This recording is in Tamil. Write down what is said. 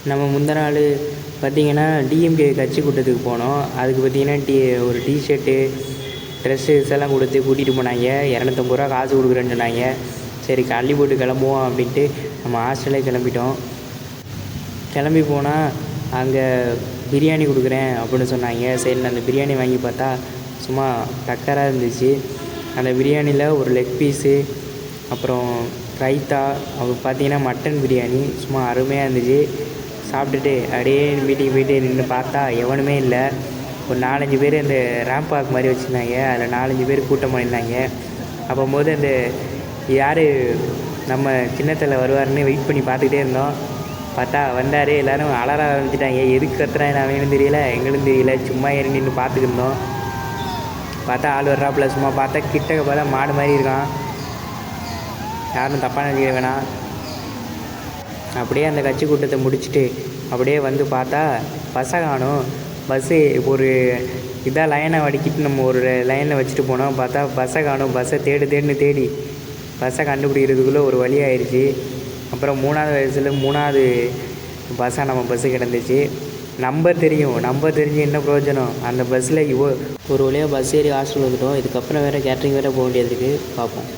நம்ம முந்தின நாள் பார்த்திங்கன்னா டிஎம்கே கட்சி கூட்டத்துக்கு போனோம். அதுக்கு பார்த்திங்கன்னா ஒரு டிஷர்ட்டு ட்ரெஸ்ஸஸ் எல்லாம் கொடுத்து கூட்டிகிட்டு போனாங்க. 250 ரூபா காசு கொடுக்குறேன்னு சொன்னாங்க. சரி கள்ளி போட்டு கிளம்புவோம் அப்படின்ட்டு நம்ம ஹாஸ்டலே கிளம்பிட்டோம். கிளம்பி போனால் அங்கே பிரியாணி கொடுக்குறேன் அப்படின்னு சொன்னாங்க. சரி அந்த பிரியாணி வாங்கி பார்த்தா சும்மா டக்கராக இருந்துச்சு. அந்த பிரியாணியில் ஒரு லெக் பீஸு, அப்புறம் ரைத்தா, அப்புறம் பார்த்திங்கன்னா மட்டன் பிரியாணி சும்மா அருமையாக இருந்துச்சு. சாப்பிட்டுட்டு அப்படியே வீட்டுக்கு போயிட்டு நின்று பார்த்தா எவனுமே இல்லை. ஒரு 4-5 பேர் அந்த ரேம்ப் வாக் மாதிரி வச்சுருந்தாங்க. அதில் 4-5 பேர் கூட்டம் பண்ணியிருந்தாங்க. அப்போது அந்த யார் நம்ம சின்னத்தில் வருவாருன்னு வெயிட் பண்ணி பார்த்துக்கிட்டே இருந்தோம். பார்த்தா வந்தார். எல்லோரும் அலற ஆரம்பிச்சிட்டாங்க. எதுக்கு கத்துறாங்க அவங்களும் தெரியல, எங்களும் தெரியல. சும்மா ஏறி நின்று பார்த்துக்கிருந்தோம். பார்த்தா ஆள் வர்றாப்புல. சும்மா பார்த்தா கிட்டக்க பார்த்தா மாடு மாதிரி இருக்கான். யாரும் தப்பாக நினைக்க வேணாம். அப்படியே அந்த கட்சி கூட்டத்தை முடிச்சுட்டு அப்படியே வந்து பார்த்தா பஸ்ஸை காணும். பஸ்ஸு ஒரு இதாக லைனை வடிக்கிட்டு நம்ம ஒரு லைனில் வச்சுட்டு போனோம். பார்த்தா பஸ்ஸை காணும். பஸ்ஸை தேடி பஸ்ஸை கண்டுபிடிக்கிறதுக்குள்ளே ஒரு வழி ஆயிடுச்சு. அப்புறம் 3வது வயசில் 3வது பஸ்ஸாக நம்ம பஸ்ஸு கிடந்துச்சு. நம்பர் தெரிஞ்சு என்ன பிரயோஜனம்? அந்த பஸ்ஸில் ஒரு வழியாக பஸ் ஏறி ஹாஸ்டல் வந்துட்டோம். இதுக்கப்புறம் வேறு கேட்ரிங் வேறு போக வேண்டியது இருக்குது. பார்ப்போம்.